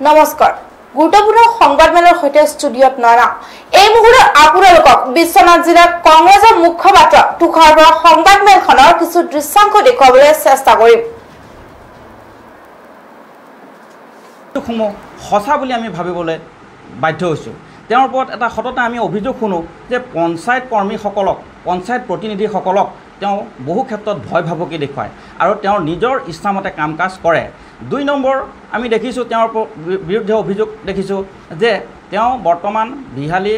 নমস্কাৰ গুৰুত্বপূৰ্ণ সংবাদমেলৰ সৈতে ষ্টুডিঅত নয়না এই মুহূৰ্তত আপোনালোকক বিশ্বনাথ জিলাৰ কংগ্ৰেছৰ মুখপাত্ৰ তুষাৰ বৰা সংবাদমেলখনৰ কিছু দৃশ্যাংশ দেখুৱাবলৈ চেষ্টা কৰিম। সঁচা বুলি আমি ভাবিবলৈ বাধ্য হৈছোঁ। তেওঁৰ ওপৰত এটা সততে আমি অভিযোগ শুনো যে পঞ্চায়ত কৰ্মীসকলক পঞ্চায়ত প্ৰতিনিধিসকলক তেওঁ বহু ক্ষেত্ৰত ভয় ভাবুকি দেখুৱায় আৰু তেওঁৰ নিজৰ ইচ্ছামতে কাম কাজ কৰে। ২ নম্বৰ আমি দেখিছোঁ তেওঁৰ বিৰুদ্ধে অভিযোগ দেখিছোঁ যে তেওঁ বৰ্তমান বিহালী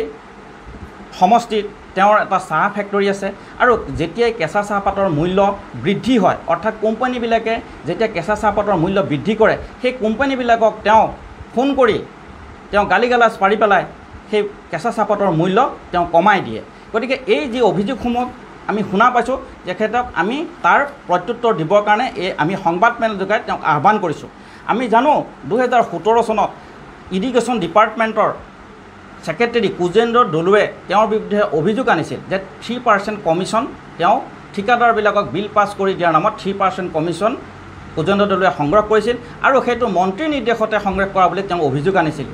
সমষ্টিত তেওঁৰ এটা চাহ ফেক্টৰী আছে আৰু যেতিয়াই কেঁচা চাহপাতৰ মূল্য বৃদ্ধি হয় অৰ্থাৎ কোম্পানীবিলাকে যেতিয়া কেঁচা চাহপাতৰ মূল্য বৃদ্ধি কৰে সেই কোম্পানীবিলাকক তেওঁ ফোন কৰি তেওঁ গালি গালাজ পাৰি পেলাই সেই কেঁচা চাহপাতৰ মূল্য তেওঁ কমাই দিয়ে। গতিকে এই যি অভিযোগসমূহ আমি শুনা পাইছোঁ তেখেতক আমি তাৰ প্ৰত্যুত্তৰ দিবৰ কাৰণে আমি সংবাদমেল যোগে তেওঁক আহ্বান কৰিছোঁ। আমি জানো 2017 চনত ইৰিগেশ্যন ডিপাৰ্টমেণ্টৰ ছেক্ৰেটেৰী কুজেন্দ্ৰ দলুৱে তেওঁৰ বিৰুদ্ধে অভিযোগ আনিছিল যে 3% কমিশ্যন তেওঁ ঠিকাদাৰবিলাকক বিল পাছ কৰি দিয়াৰ নামত 3% কমিশ্যন কুজেন্দ্ৰ দলুৱে সংগ্ৰহ কৰিছিল আৰু সেইটো মন্ত্ৰীৰ নিৰ্দেশতে সংগ্ৰহ কৰা বুলি তেওঁ অভিযোগ আনিছিল।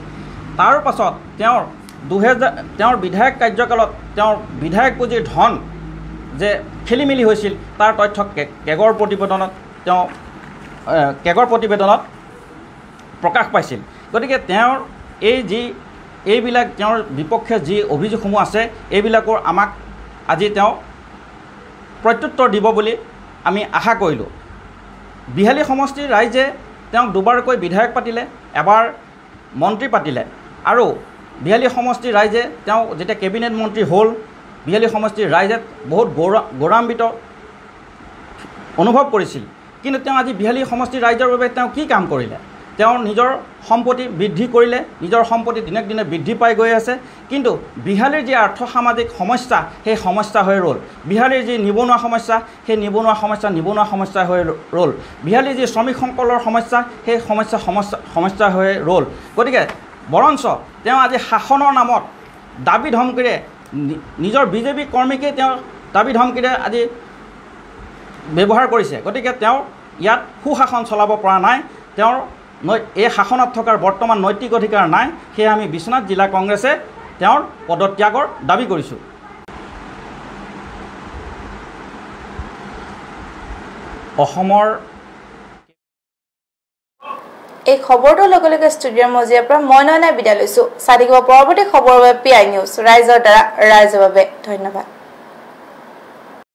তাৰ পাছত তেওঁৰ বিধায়ক কাৰ্যকালত তেওঁৰ বিধায়ক পুঁজিৰ ধন যে খেলি মেলি হৈছিল তাৰ তথ্য কেগৰ প্ৰতিবেদনত প্ৰকাশ পাইছিল। গতিকে তেওঁৰ এইবিলাক তেওঁৰ বিপক্ষে যি অভিযোগসমূহ আছে এইবিলাকৰ আমাক আজি তেওঁ প্ৰত্যুত্তৰ দিব বুলি আমি আশা কৰিলোঁ। বিহালী সমষ্টিৰ ৰাইজে তেওঁক দুবাৰকৈ বিধায়ক পাতিলে, এবাৰ মন্ত্ৰী পাতিলে আৰু বিহালী সমষ্টিৰ ৰাইজে তেওঁ যেতিয়া কেবিনেট মন্ত্ৰী হ'ল বিহালী সমষ্টিৰ ৰাইজে বহুত গৌৰৱান্বিত অনুভৱ কৰিছিল। কিন্তু তেওঁ আজি বিহালী সমষ্টিৰ ৰাইজৰ বাবে তেওঁ কি কাম কৰিলে? তেওঁ নিজৰ সম্পত্তি বৃদ্ধি কৰিলে, নিজৰ সম্পত্তি দিনক দিনে বৃদ্ধি পাই গৈ আছে, কিন্তু বিহালীৰ যি আৰ্থ সামাজিক সমস্যা সেই সমস্যা হৈ ৰ'ল। বিহালীৰ যি নিবনুৱা সমস্যা সেই নিবনুৱা সমস্যা হৈ ৰ'ল। বিহালীৰ যি শ্ৰমিকসকলৰ সমস্যা সেই সমস্যা হৈ ৰ'ল। গতিকে বৰঞ্চ তেওঁ আজি শাসনৰ নামত দাবী ধমকিৰে নিজৰ বিজেপি কৰ্মীকে তেওঁ দাবী ধমকিৰে আজি ব্যৱহাৰ কৰিছে। গতিকে তেওঁ ইয়াত সুশাসন চলাব পৰা নাই, তেওঁৰ এই শাসনত থকাৰ বৰ্তমান নৈতিক অধিকাৰ নাই। সেয়ে আমি বিশ্বনাথ জিলা কংগ্ৰেছে তেওঁৰ পদত্যাগৰ দাবী কৰিছোঁ। অসমৰ এই খবৰটোৰ লগে লগে ষ্টুডিঅ'ৰ মজিয়াৰ পৰা মই নয়নাই বিদায় লৈছোঁ। চাই থাকিব পৰৱৰ্তী খবৰৰ বাবে PI নিউজ, ৰাইজৰ দ্বাৰা ৰাইজৰ বাবে। ধন্যবাদ।